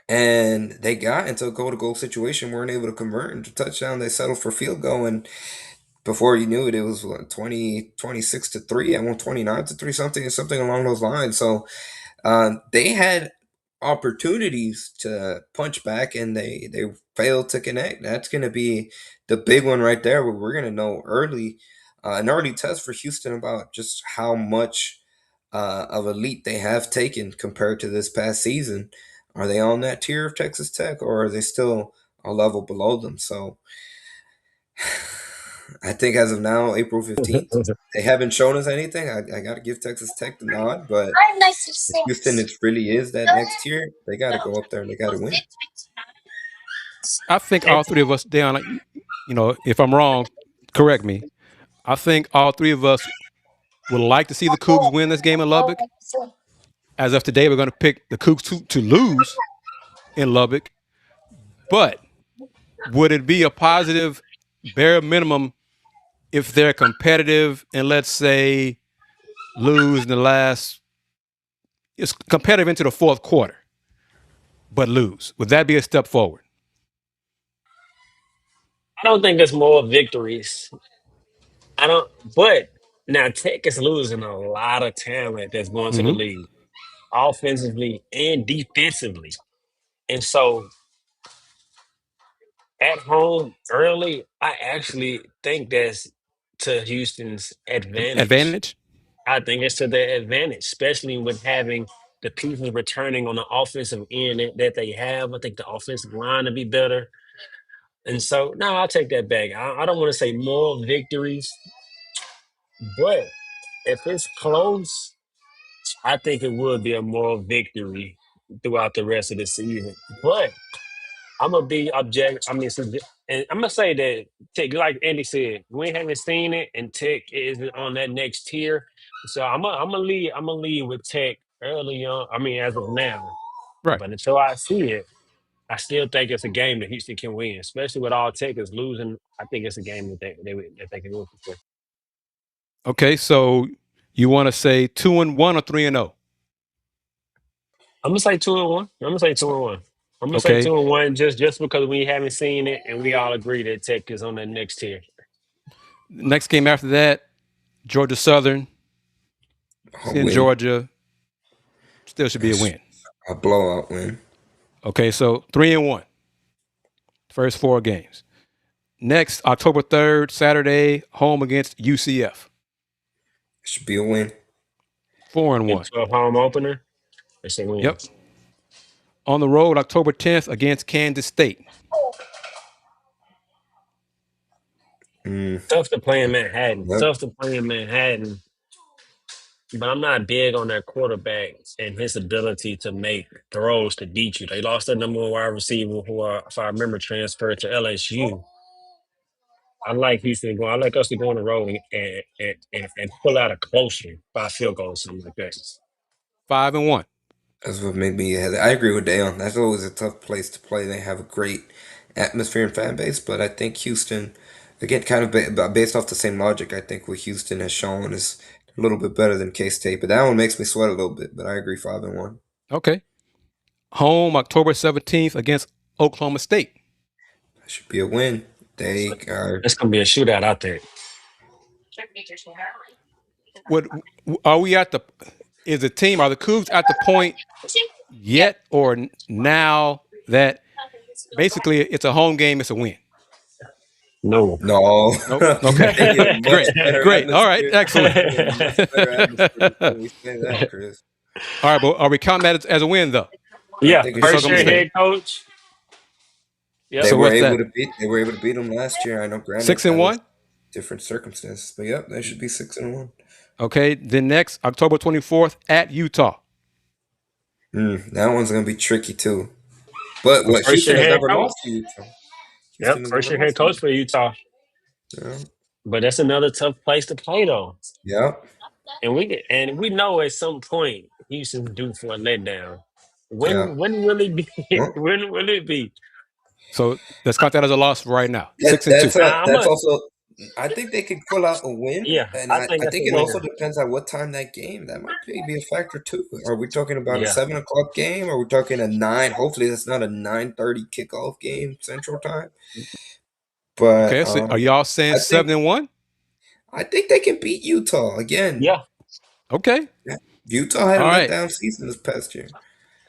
and they got into a goal-to-goal situation, weren't able to convert into touchdown. They settled for field goal, and before you knew it, it was 26-3, and 29-3, something along those lines. So they had opportunities to punch back, and they failed to connect. That's going to be the big one right there, where we're going to know early, an early test for Houston about just how much of a leap they have taken compared to this past season. Are they on that tier of Texas Tech, or are they still a level below them? So I think as of now, April 15th, they haven't shown us anything. I got to give Texas Tech the nod, but if Houston, it really is that next tier, they got to go up there and they got to win. I think all three of us, Da'Yon, if I'm wrong, correct me. I think all three of us would like to see the Cougs win this game in Lubbock. As of today, we're going to pick the Cougs to lose in Lubbock. But would it be a positive bare minimum if they're competitive and, let's say, lose in the last, it's competitive into the fourth quarter, but lose? Would that be a step forward? I don't think there's more victories. But now Tech is losing a lot of talent that's going to the Mm-hmm. league, offensively and defensively. And so at home early, I actually think that's to Houston's advantage. I think it's to their advantage, especially with having the pieces returning on the offensive end that they have. I think the offensive line to be better. And so, no, I'll take that back. I don't want to say more victories, but if it's close, I think it would be a moral victory throughout the rest of the season. But I'm gonna be object. I mean, and I'm gonna say that Tech, like Andy said, we haven't seen it, and Tech is on that next tier. So I'm gonna lead. I'm gonna lead with Tech early on. I mean, as of now, Right. but until I see it, I still think it's a game that Houston can win, especially with all Tech is losing. I think it's a game that they can win for sure. Okay, so you want to say 2-1 or 3-0? I'm gonna say 2-1. I'm gonna say 2-1. I'm gonna say Okay. 2-1 just because we haven't seen it and we all agree that Tech is on that next tier. Next game after that, Georgia Southern. It's in Georgia. Still should be a win. A blowout win. Okay, so 3-1. First 4 games. Next, October 3rd, Saturday, home against UCF. Should be a win. 4-1. 12 home opener. It's a win. Yep. On the road, October 10th against Kansas State. Tough to play in Manhattan. Yep. Tough to play in Manhattan. But I'm not big on their quarterback and his ability to make throws to beat you. They lost their number one wide receiver, who, if I remember, transferred to LSU. I like Houston going. I like us to go on the road and pull out a close one by field goal or something like that. 5-1. That's what made me. I agree with Dale. That's always a tough place to play. They have a great atmosphere and fan base, but I think Houston, again, kind of based off the same logic, I think what Houston has shown is a little bit better than K-State. But that one makes me sweat a little bit. But I agree, 5-1. Okay. Home October 17th against Oklahoma State. That should be a win. They are. It's gonna be a shootout out there. Are we at the? Is the team? Are the Cougs at the point yet, or now that basically it's a home game, it's a win? No. No. Nope. Okay. Great. All right. Excellent. Much better atmosphere when we say that, Chris. All right, but are we counting that as a win though? Yeah, think first it's year okay. head coach. Yep. They So were what's able that? to beat them last year. I know, granted, 6-1. different circumstances, but yep, they should be 6-1. Okay. Then next October 24th at Utah. That one's gonna be tricky too. But what First Houston year has head never coach. lost to Utah. Yep, first year head coach for Utah. Yeah. But that's another tough place to play though. Yep. And we know at some point Houston's due for a letdown. Yeah. When will it be? Well, When will it be? So let's count that as a loss right now. that's 6-2. that's also. I think they could pull out a win. Yeah, and I I think that's think a it also winner. depends on what time that game. That might be a factor too. Are we talking about a Yeah. 7 o'clock game? Or are we talking a 9? Hopefully, that's not a 9:30 kickoff game Central Time. But Okay. So are y'all saying 7-1? I think they can beat Utah again. Yeah. Okay. Utah had a All right. letdown season this past year.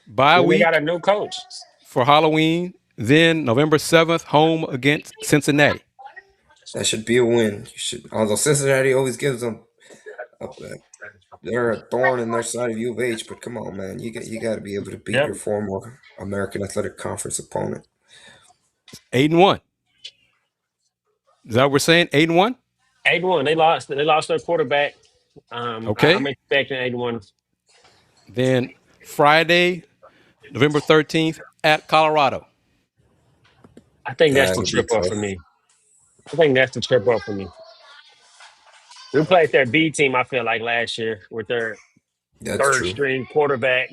Bye We week got a new coach. for Halloween. Then November 7th, home against Cincinnati. That should be a win. Although Cincinnati always gives them they're a thorn in their side of U of H. But come on, man, you got to be able to beat Yep. your former American Athletic Conference opponent. 8-1. Is that what we're saying? 8-1. 8-1. They lost their quarterback. Okay. I'm expecting 8-1. Then Friday, November 13th at Colorado. I think that's the That'll be trip up tough. for me. I think that's the trip up for me. We played their B team, I feel like, last year with their That's third true. string quarterback.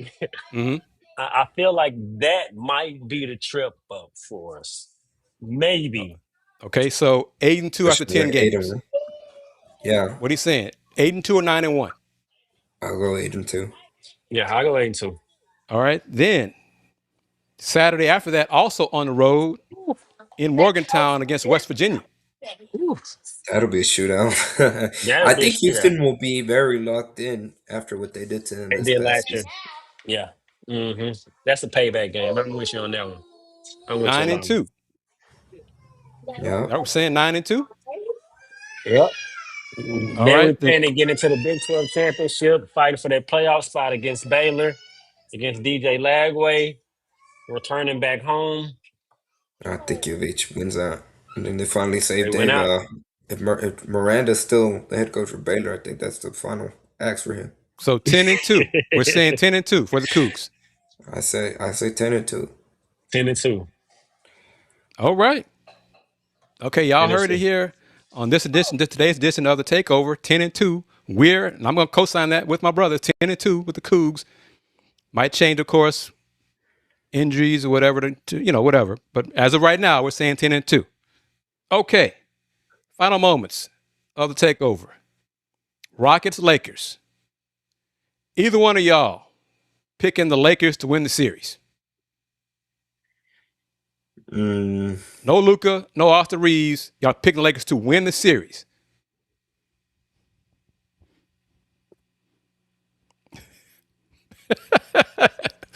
Mm-hmm. I feel like that might be the trip up for us. Maybe. Okay, so 8-2 after 10 Especially games. 8-1. Yeah, What are you saying? 8-2 or 9-1? I'll go 8-2. Yeah, I'll go 8-2. All right. Then Saturday after that, also on the road in Morgantown against West Virginia. Ooh. That'll be a shootout. I think Houston will be very locked in after what they did to them They this did past last year. season. Yeah. Mm-hmm. That's a payback game. I'm with you on that one. I'm with you on that 9-2. Yeah. Are we saying 9-2? one. Yep. All They right. repent and get into the Big 12 championship, fighting for their playoff spot against Baylor, against DJ Lagway, returning back home. I think UH wins out. And then they finally They saved went Dave. out. If Miranda's still the head coach for Baylor, I think that's the final ask for him. So 10-2. We're saying 10-2 for the Cougs. I say 10-2. 10-2. All right. Okay, y'all 10-2. heard it here on today's edition of the Takeover. 10-2. And I'm going to co-sign that with my brother. 10-2 with the Cougs. Might change, of course, injuries or whatever, whatever. But as of right now, we're saying 10-2. Okay. Final moments of the Takeover. Rockets, Lakers. Either one of y'all picking the Lakers to win the series. No Luka, no Austin Reeves. Y'all picking the Lakers to win the series.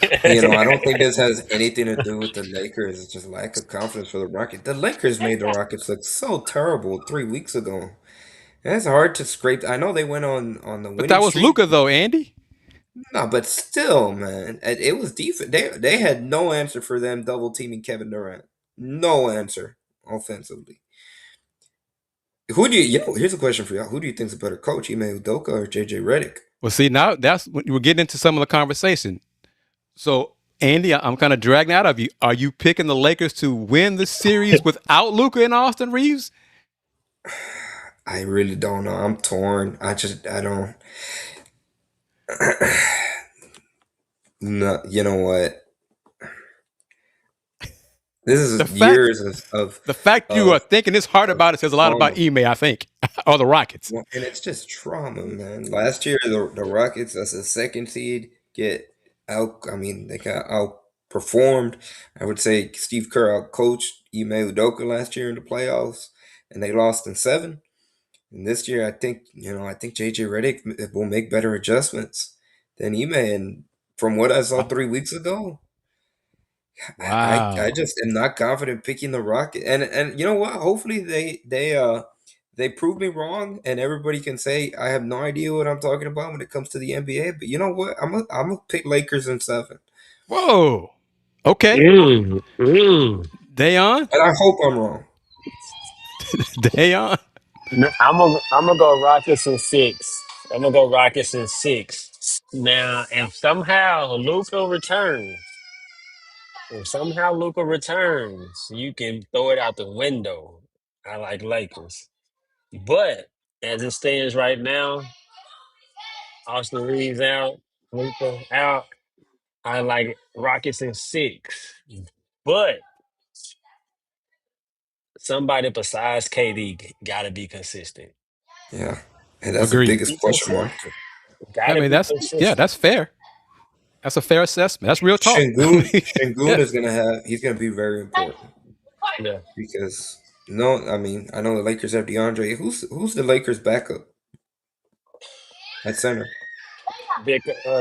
I don't think this has anything to do with the Lakers. It's just lack of confidence for the Rockets. The Lakers made the Rockets look so terrible 3 weeks ago. And it's hard to scrape. I know they went on the winning But that was streak. Luka, though, Andy. No, but still, man, it was defense. They had no answer for them double teaming Kevin Durant. No answer offensively. Here's a question for y'all. Who do you think's a better coach, Ime Udoka or JJ Redick? Well, see, now that's when we're getting into some of the conversation. So, Andy, I'm kind of dragging out of you. Are you picking the Lakers to win the series without Luka and Austin Reeves? I really don't know. I'm torn. I don't. No, you know what? This is The years fact you are of thinking this hard about it says a lot about trauma. Ime, I think, or the Rockets. Well, and it's just trauma, man. Last year, the Rockets, as a second seed, get out. I mean, they got outperformed. I would say Steve Kerr outcoached Ime Udoka last year in the playoffs, and they lost in 7. And this year, I think JJ Redick will make better adjustments than Ime. And from what I saw 3 weeks ago, I Wow. just am not confident picking the Rocket. And you know what? Hopefully they prove me wrong, and everybody can say I have no idea what I'm talking about when it comes to the NBA. But you know what? I'm gonna pick Lakers in 7, Whoa. Okay. Mm, mm. Da'Yon. and I hope I'm wrong. Da'Yon. No, I'm gonna go Rockets in 6. I'm gonna go Rockets in 6. Now, if somehow Luca returns, you can throw it out the window. I like Lakers, but as it stands right now, Austin Reeves out, Luca out. I like Rockets in 6, but somebody besides KD got to be consistent. Yeah, and that's the Agreed. biggest Be question mark. consistent. I Got to mean, be that's consistent. fair. That's a fair assessment. That's real talk. Shingun Yeah. is he's gonna be very important Yeah, because no, I mean I know the Lakers have DeAndre. Who's the Lakers backup at center?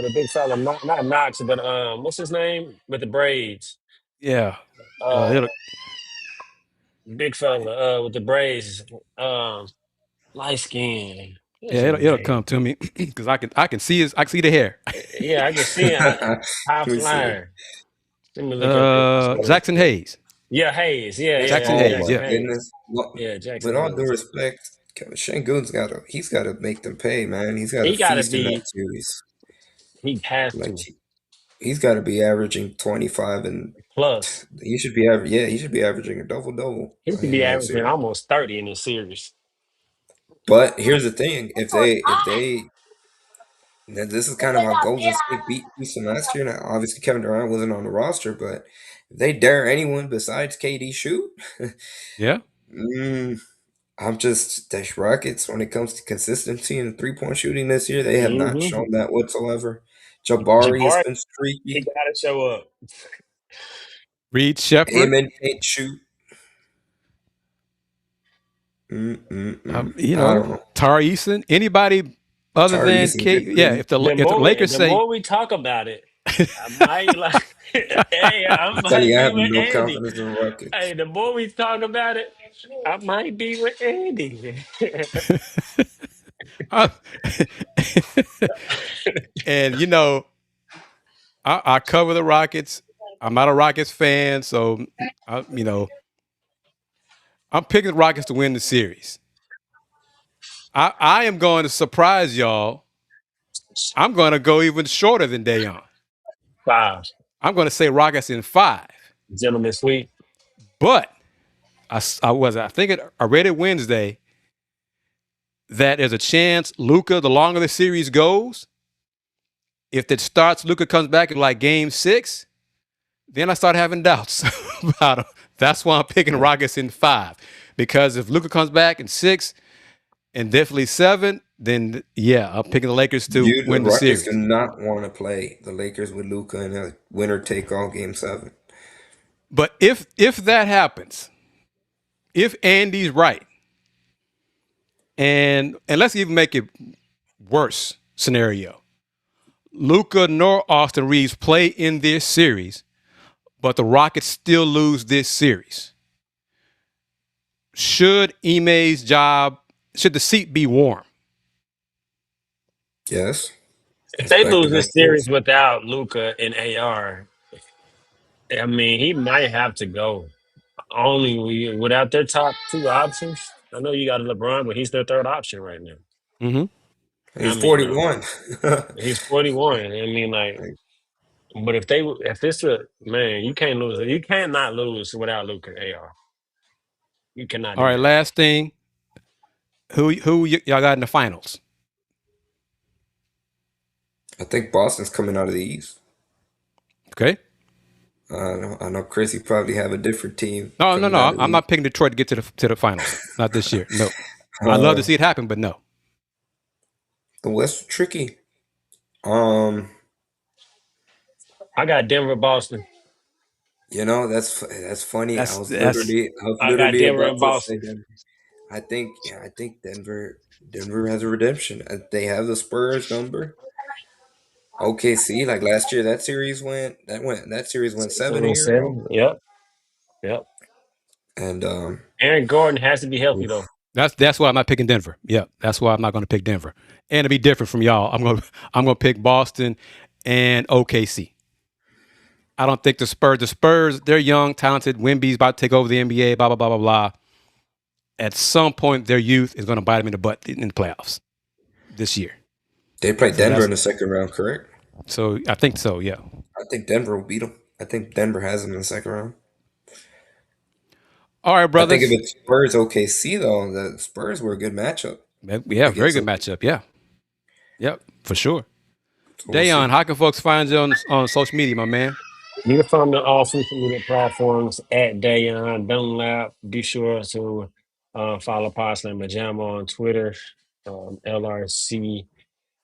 the big fella, not Knox, but what's his name with the braids? Yeah. Uh, It'll, big fella with the braids, um, light skin. What's his it'll name? come to me because I can see the hair. Yeah, I can see it. Let High me see. flyer. Let me look up that. Jackson Hayes. Yeah, Hayes. Yeah, Jackson Oh Hayes. my Jackson Yeah. Hayes. goodness! Well, Yeah, Jackson with all due Hayes. respect, Shengun's he's got to make them pay, man. He's got to He got to feast in that be. series. He has Like to he's got to be averaging 25, and plus. he should be average. Yeah, he should be averaging a double double He could in be that averaging series. almost 30 in this series. But here's the thing: if they now, this is kind of how Golden State beat Houston last year. Now, obviously, Kevin Durant wasn't on the roster, but if they dare anyone besides KD shoot, Yeah. mm, I'm just the Rockets when it comes to consistency and 3-point shooting this year. They have not Mm-hmm. shown that whatsoever. Jabari has Jabari, been he streaky. got to show up. Reed Shepard. Amen can't shoot. I don't know. Tari Eason. Anybody other Tari than Eason K? could Yeah. be. If the Lakers The say more we talk about it, I might like. Hey, I I'm telling might you, I be have with no Andy. confidence in the Rockets. Hey, the more we talk about it, I might be with Andy. uh, and I cover the Rockets. I'm not a Rockets fan, so I'm picking the Rockets to win the series. I am going to surprise y'all. I'm going to go even shorter than Da'Yon. 5, I'm going to say Rockets in 5. gentlemen, sweet. But I read it Wednesday that there's a chance Luka, the longer the series goes, if it starts, Luka comes back in like game 6, then I start having doubts about him. That's why I'm picking Rockets in 5. Because if Luka comes back in 6 and definitely 7, then yeah, I'm picking the Lakers to The win the Rockets do series. not want to play the Lakers with Luca in a winner take all game 7. But if that happens, if Andy's right, and let's even make it worse scenario. Luka nor Austin Reeves play in this series, but the Rockets still lose this series. Should the seat be warm? Yes. If It's they back to lose back this series. series without Luca and AR, I mean, he might have to go. Without their top 2 options. I know you got a LeBron, but he's their third option right now. Mm-hmm. He's I mean, 41. he's 41. I mean, like, but if it's a man, you can't lose. You can't not lose without Luca and AR. You cannot All do right, that. last thing. Y'all got in the finals? I think Boston's coming out of the East. Okay. I know, Chris. You probably have a different team. No. that I'm week. not picking Detroit to get to the finals. Not this year. No. I'd love to see it happen, but no. The West is tricky. Um, I got Denver, Boston. that's funny. That's I was I got literally Denver about and to say Boston. Denver. I think Denver has a redemption. They have the Spurs number. OKC, like last year, that series went 7-0, 7. Yep. Yep. and Aaron Gordon has to be healthy though. That's why I'm not picking Denver. Yeah, that's why I'm not going to pick Denver. And to be different from y'all, I'm going to pick Boston and OKC. I don't think the Spurs, they're young, talented. Wemby's about to take over the NBA. Blah blah blah blah blah. At some point, their youth is going to bite them in the butt in the playoffs this year. they played Denver in the second round, correct? So I think so. Yeah. I think Denver will beat them. I think Denver has them in the second round. All right, I brothers. think if it's Spurs OKC though, the Spurs were a good matchup. Yeah, very good matchup. Yeah. Yep, for sure. So we'll Da'Yon, see. how can folks find you on social media, my man? You can find me on all social media platforms at Da'Yon Dunlap. Be sure to follow Potsdam Pajama on Twitter, LRC.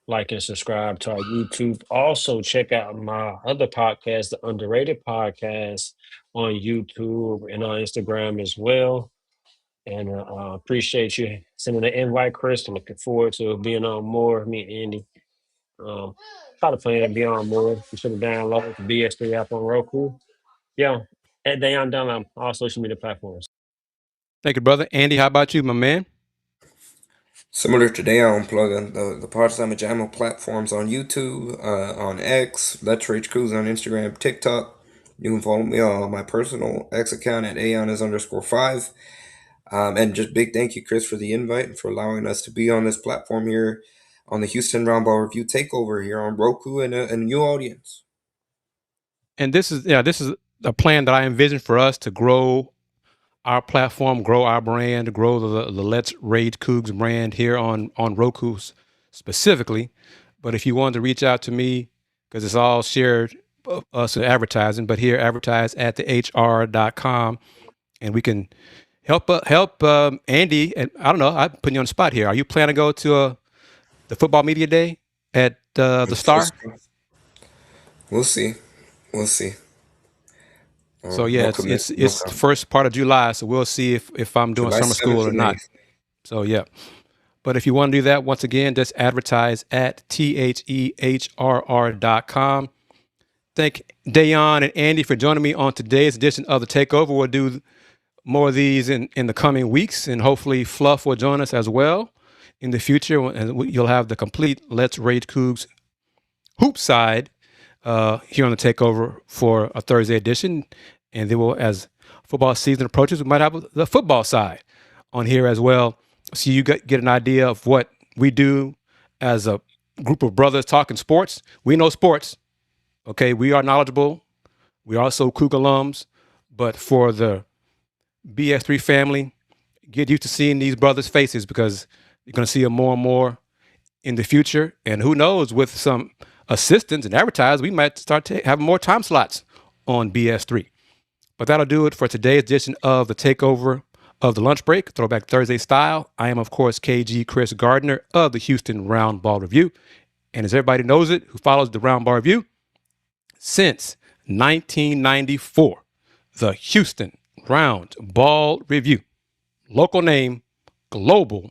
Like and subscribe to our YouTube. Also, check out my other podcast, the Underrated Podcast, on YouTube and on Instagram as well. And appreciate you sending the invite, Chris. I'm looking forward to being on more. Me and Andy. Try to plan to be on more. You should have downloaded the BS3 app on Roku. Yeah, at Da'Yon Dunlap, all social media platforms. Thank you, brother. Andy, how about you, my man? Similar to Da'Yon, plug in the Part-Time Jam platforms on YouTube, on X, Let's Rage Coogs on Instagram, TikTok. You can follow me on my personal X account at Ayonis_5. And just big thank you, Chris, for the invite and for allowing us to be on this platform here on the Houston Roundball Review Takeover here on Roku and a new audience. And this is a plan that I envision for us to grow our platform, grow our brand, grow the Let's Rage Coogs brand here on Roku specifically. But if you wanted to reach out to me, because it's all shared us advertising, but here advertise at thehr.com, and we can help Andy. And I don't know, I'm putting you on the spot here. Are you planning to go to the football media day at the Star? We'll see. So yeah, it's the first part of July, so we'll see if I'm doing summer school or not. So yeah, but if you want to do that, once again, just advertise at thehr.com. Thank Da'Yon and Andy for joining me on today's edition of the Takeover. We'll do more of these in the coming weeks, and hopefully Fluff will join us as well in the future, and you'll have the complete Let's Rage Coogs hoop side here on the Takeover for a Thursday edition. And then as football season approaches, we might have the football side on here as well. So you get an idea of what we do as a group of brothers talking sports. We know sports. Okay, we are knowledgeable. We are also Coug alums. But for the BS3 family, get used to seeing these brothers' faces, because you're going to see them more and more in the future. And who knows, with some assistants and advertisers, we might start having more time slots on BS3. But that'll do it for today's edition of the Takeover of the Lunch Break, Throwback Thursday style. I am, of course, KG Kris Gardner of the Houston Roundball Review. And as everybody knows it, who follows the Roundball Review, since 1994, the Houston Roundball Review. Local name, global